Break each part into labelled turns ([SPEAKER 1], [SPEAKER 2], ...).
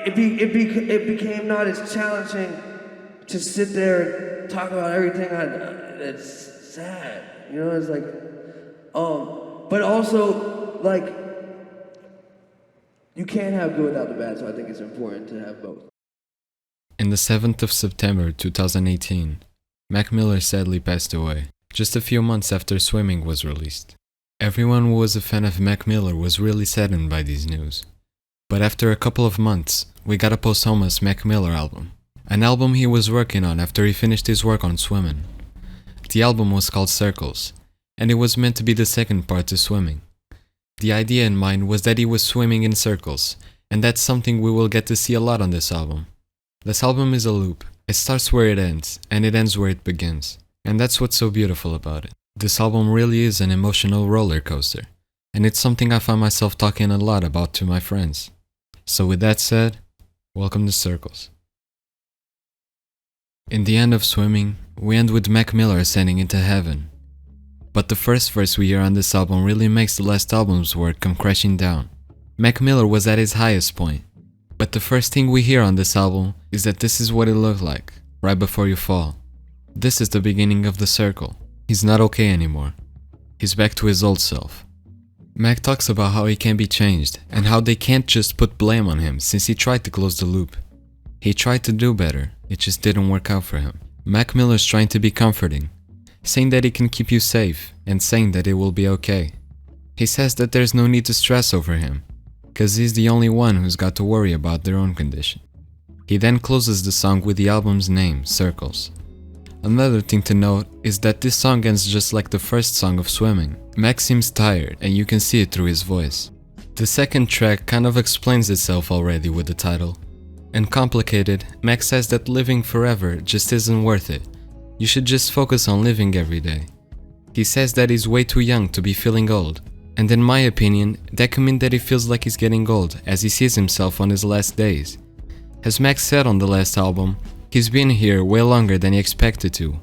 [SPEAKER 1] It became not as challenging to sit there and talk about everything. It's sad, you know. It's like, but also like you can't have good without the bad. So I think it's important to have both.
[SPEAKER 2] In the 7th of September 2018, Mac Miller sadly passed away, just a few months after Swimming was released. Everyone who was a fan of Mac Miller was really saddened by this news. But after a couple of months, we got a posthumous Mac Miller album. An album he was working on after he finished his work on Swimming. The album was called Circles, and it was meant to be the second part to Swimming. The idea in mind was that he was swimming in circles, and that's something we will get to see a lot on this album. This album is a loop. It starts where it ends, and it ends where it begins. And that's what's so beautiful about it. This album really is an emotional roller coaster, and it's something I find myself talking a lot about to my friends. So with that said, welcome to Circles. In the end of Swimming, we end with Mac Miller ascending into heaven. But the first verse we hear on this album really makes the last album's work come crashing down. Mac Miller was at his highest point, but the first thing we hear on this album is that this is what it looked like, right before you fall. This is the beginning of the circle. He's not okay anymore. He's back to his old self. Mac talks about how he can be changed, and how they can't just put blame on him since he tried to close the loop. He tried to do better, it just didn't work out for him. Mac Miller's trying to be comforting, saying that he can keep you safe, and saying that it will be okay. He says that there's no need to stress over him, cause he's the only one who's got to worry about their own condition. He then closes the song with the album's name, Circles. Another thing to note is that this song ends just like the first song of Swimming. Mac seems tired, and you can see it through his voice. The second track kind of explains itself already with the title. And Complicated, Mac says that living forever just isn't worth it. You should just focus on living every day. He says that he's way too young to be feeling old. And in my opinion, that could mean that he feels like he's getting old as he sees himself on his last days. As Mac said on the last album, he's been here way longer than he expected to.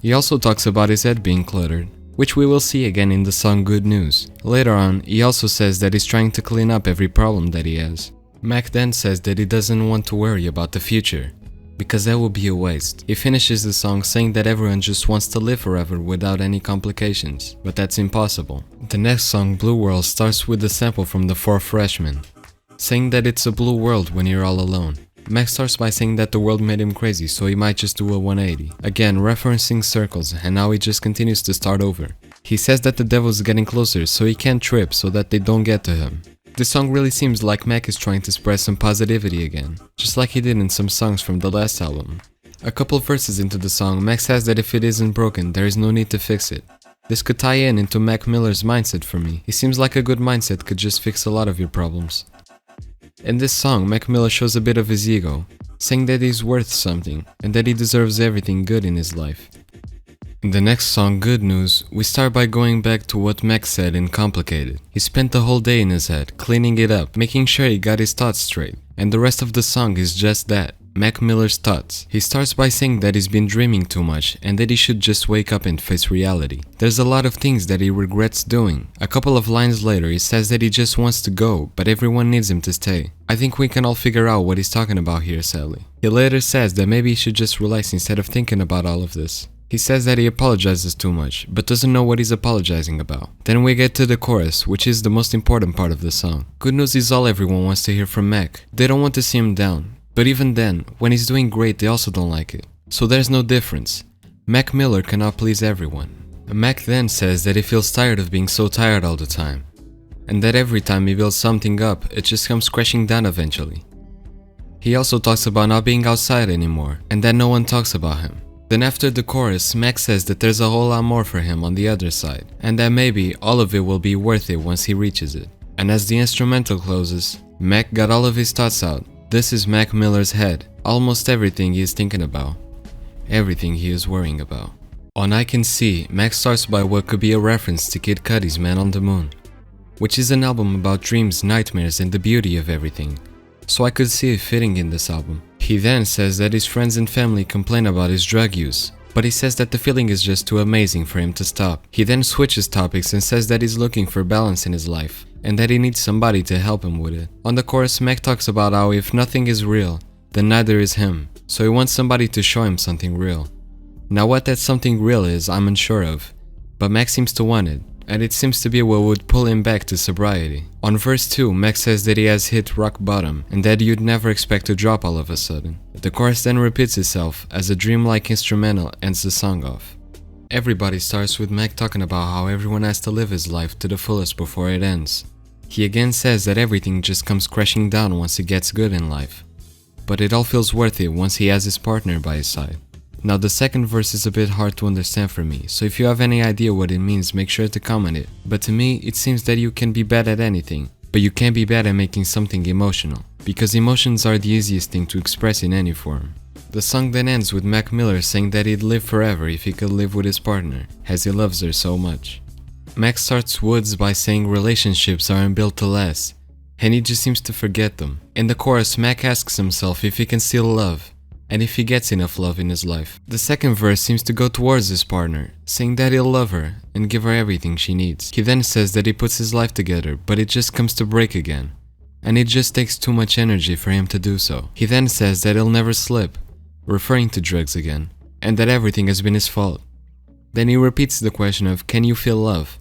[SPEAKER 2] He also talks about his head being cluttered, which we will see again in the song Good News. Later on, he also says that he's trying to clean up every problem that he has. Mac then says that he doesn't want to worry about the future, because that will be a waste. He finishes the song saying that everyone just wants to live forever without any complications, but that's impossible. The next song, Blue World, starts with a sample from the Four Freshmen, saying that it's a blue world when you're all alone. Mac starts by saying that the world made him crazy, so he might just do a 180. Again, referencing Circles, and now he just continues to start over. He says that the devil's getting closer, so he can't trip so that they don't get to him. This song really seems like Mac is trying to spread some positivity again, just like he did in some songs from the last album. A couple verses into the song, Mac says that if it isn't broken, there is no need to fix it. This could tie in into Mac Miller's mindset for me. He seems like a good mindset could just fix a lot of your problems. In this song, Mac Miller shows a bit of his ego, saying that he's worth something, and that he deserves everything good in his life. In the next song, Good News, we start by going back to what Mac said in Complicated. He spent the whole day in his head, cleaning it up, making sure he got his thoughts straight. And the rest of the song is just that, Mac Miller's thoughts. He starts by saying that he's been dreaming too much and that he should just wake up and face reality. There's a lot of things that he regrets doing. A couple of lines later, he says that he just wants to go, but everyone needs him to stay. I think we can all figure out what he's talking about here, sadly. He later says that maybe he should just relax instead of thinking about all of this. He says that he apologizes too much, but doesn't know what he's apologizing about. Then we get to the chorus, which is the most important part of the song. Good news is all everyone wants to hear from Mac. They don't want to see him down. But even then, when he's doing great, they also don't like it. So there's no difference. Mac Miller cannot please everyone. Mac then says that he feels tired of being so tired all the time. And that every time he builds something up, it just comes crashing down eventually. He also talks about not being outside anymore, and that no one talks about him. Then after the chorus, Mac says that there's a whole lot more for him on the other side, and that maybe all of it will be worth it once he reaches it. And as the instrumental closes, Mac got all of his thoughts out. This is Mac Miller's head, almost everything he is thinking about, everything he is worrying about. On I Can See, Mac starts by what could be a reference to Kid Cudi's Man on the Moon, which is an album about dreams, nightmares, and the beauty of everything. So I could see it fitting in this album. He then says that his friends and family complain about his drug use, but he says that the feeling is just too amazing for him to stop. He then switches topics and says that he's looking for balance in his life, and that he needs somebody to help him with it. On the chorus, Mac talks about how if nothing is real, then neither is him, so he wants somebody to show him something real. Now what that something real is, I'm unsure of, but Mac seems to want it, and it seems to be what would pull him back to sobriety. On verse 2, Mac says that he has hit rock bottom, and that you'd never expect to drop all of a sudden. The chorus then repeats itself as a dreamlike instrumental ends the song off. Everybody starts with Mac talking about how everyone has to live his life to the fullest before it ends. He again says that everything just comes crashing down once he gets good in life, but it all feels worth it once he has his partner by his side. Now the second verse is a bit hard to understand for me, so if you have any idea what it means, make sure to comment it. But to me, it seems that you can be bad at anything, but you can't be bad at making something emotional, because emotions are the easiest thing to express in any form. The song then ends with Mac Miller saying that he'd live forever if he could live with his partner, as he loves her so much. Mac starts Woods by saying relationships aren't built to last, and he just seems to forget them. In the chorus, Mac asks himself if he can still love, and if he gets enough love in his life. The second verse seems to go towards his partner, saying that he'll love her and give her everything she needs. He then says that he puts his life together, but it just comes to break again, and it just takes too much energy for him to do so. He then says that he'll never slip, referring to drugs again, and that everything has been his fault. Then he repeats the question of can you feel love,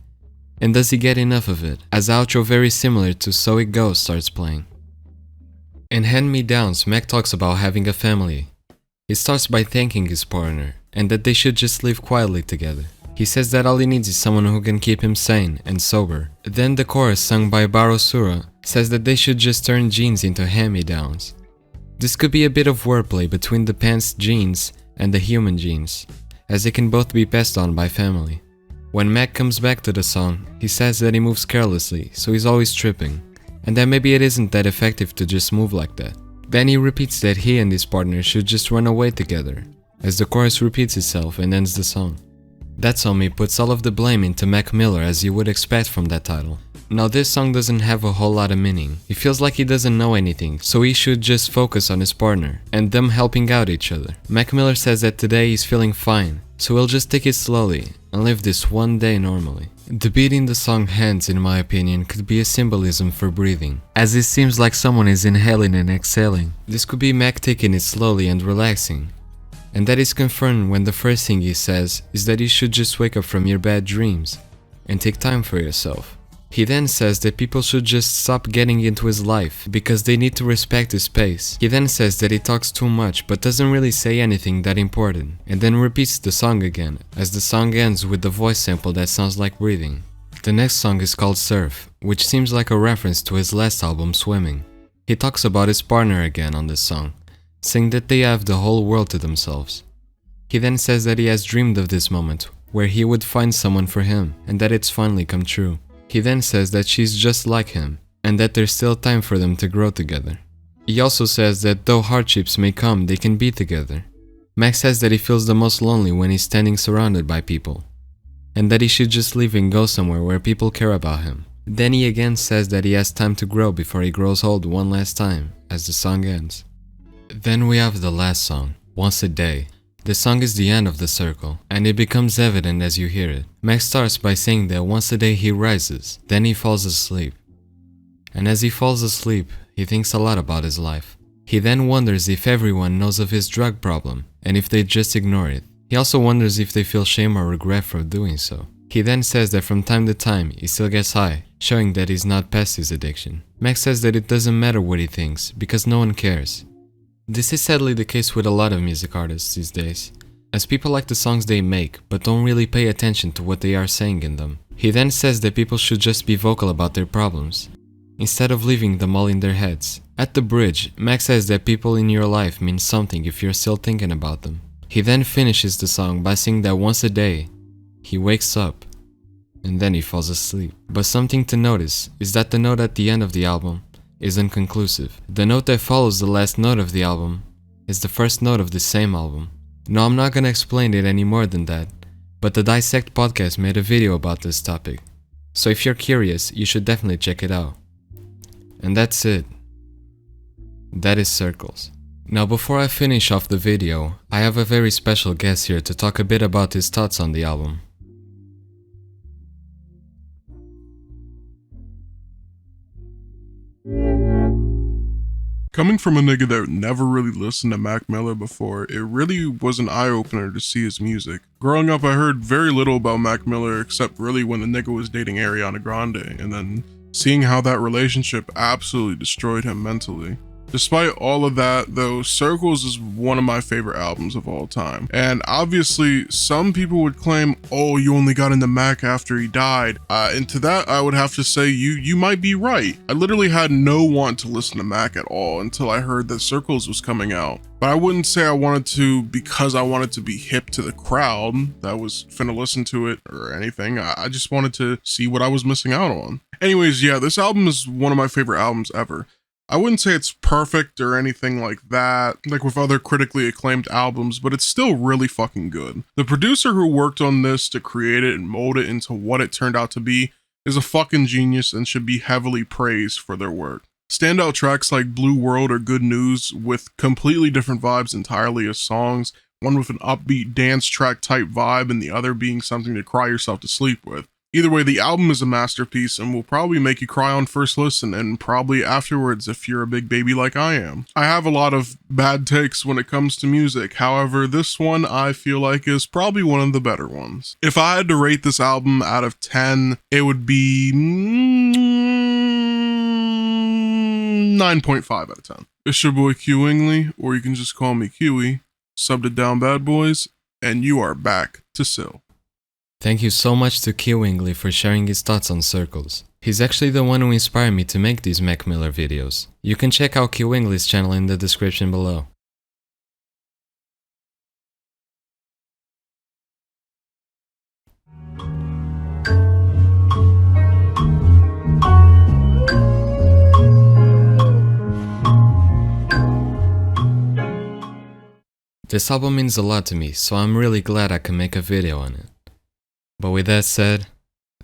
[SPEAKER 2] and does he get enough of it, as the outro very similar to So It Goes starts playing. In Hand Me Downs, Mac talks about having a family. He starts by thanking his partner, and that they should just live quietly together. He says that all he needs is someone who can keep him sane and sober. Then the chorus, sung by Barosura, says that they should just turn jeans into hand-me-downs. This could be a bit of wordplay between the pants genes and the human genes, as they can both be passed on by family. When Mac comes back to the song, he says that he moves carelessly, so he's always tripping, and that maybe it isn't that effective to just move like that. Then he repeats that he and his partner should just run away together, as the chorus repeats itself and ends the song. That's On Me puts all of the blame into Mac Miller, as you would expect from that title. Now this song doesn't have a whole lot of meaning. It feels like he doesn't know anything, so he should just focus on his partner, and them helping out each other. Mac Miller says that today he's feeling fine, so he'll just take it slowly, and live this one day normally. The beat in the song Hands, in my opinion, could be a symbolism for breathing, as it seems like someone is inhaling and exhaling. This could be Mac taking it slowly and relaxing, and that is confirmed when the first thing he says is that you should just wake up from your bad dreams and take time for yourself. He then says that people should just stop getting into his life because they need to respect his space. He then says that he talks too much but doesn't really say anything that important, and then repeats the song again, as the song ends with the voice sample that sounds like breathing. The next song is called Surf, which seems like a reference to his last album, Swimming. He talks about his partner again on this song, saying that they have the whole world to themselves. He then says that he has dreamed of this moment, where he would find someone for him, and that it's finally come true. He then says that she's just like him, and that there's still time for them to grow together. He also says that though hardships may come, they can be together. Max says that he feels the most lonely when he's standing surrounded by people, and that he should just leave and go somewhere where people care about him. Then he again says that he has time to grow before he grows old one last time, as the song ends. Then we have the last song, Once a Day. The song is the end of the circle, and it becomes evident as you hear it. Max starts by saying that once a day he rises, then he falls asleep. And as he falls asleep, he thinks a lot about his life. He then wonders if everyone knows of his drug problem, and if they just ignore it. He also wonders if they feel shame or regret for doing so. He then says that from time to time he still gets high, showing that he's not past his addiction. Max says that it doesn't matter what he thinks, because no one cares. This is sadly the case with a lot of music artists these days, as people like the songs they make but don't really pay attention to what they are saying in them. He then says that people should just be vocal about their problems, instead of leaving them all in their heads. At the bridge, Max says that people in your life mean something if you're still thinking about them. He then finishes the song by saying that once a day, he wakes up, and then he falls asleep. But something to notice is that the note at the end of the album is inconclusive. The note that follows the last note of the album is the first note of the same album. No, I'm not gonna explain it any more than that, but the Dissect podcast made a video about this topic, so if you're curious, you should definitely check it out. And that's it. That is Circles. Now before I finish off the video, I have a very special guest here to talk a bit about his thoughts on the album.
[SPEAKER 3] Coming from a nigga that never really listened to Mac Miller before, it really was an eye-opener to see his music. Growing up, I heard very little about Mac Miller except really when the nigga was dating Ariana Grande, and then seeing how that relationship absolutely destroyed him mentally. Despite all of that, though, Circles is one of my favorite albums of all time. And obviously, some people would claim, oh, you only got into Mac after he died. And to that, I would have to say, you might be right. I literally had no want to listen to Mac at all until I heard that Circles was coming out. But I wouldn't say I wanted to because I wanted to be hip to the crowd that was finna listen to it or anything. I just wanted to see what I was missing out on. Anyways, yeah, this album is one of my favorite albums ever. I wouldn't say it's perfect or anything like that, like with other critically acclaimed albums, but it's still really fucking good. The producer who worked on this to create it and mold it into what it turned out to be is a fucking genius and should be heavily praised for their work. Standout tracks like Blue World or Good News with completely different vibes entirely as songs, one with an upbeat dance track type vibe and the other being something to cry yourself to sleep with. Either way, the album is a masterpiece and will probably make you cry on first listen and probably afterwards if you're a big baby like I am. I have a lot of bad takes when it comes to music, however, this one I feel like is probably one of the better ones. If I had to rate this album out of 10, it would be 9.5 out of 10. It's your boy Kiwingly, or you can just call me Kiwi, subbed it down bad boys, and you are back to Sill.
[SPEAKER 2] Thank you so much to Kiwingly for sharing his thoughts on Circles. He's actually the one who inspired me to make these Mac Miller videos. You can check out Kiwingly's channel in the description below. This album means a lot to me, so I'm really glad I can make a video on it. But with that said,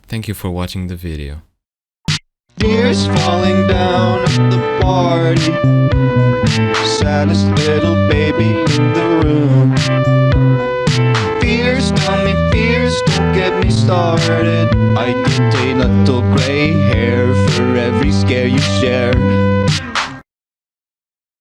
[SPEAKER 2] thank you for watching the video.
[SPEAKER 4] Tears falling down at the party, saddest little baby in the room. Fears, tell me fears, don't get me started. I get a little gray hair for every scare you share.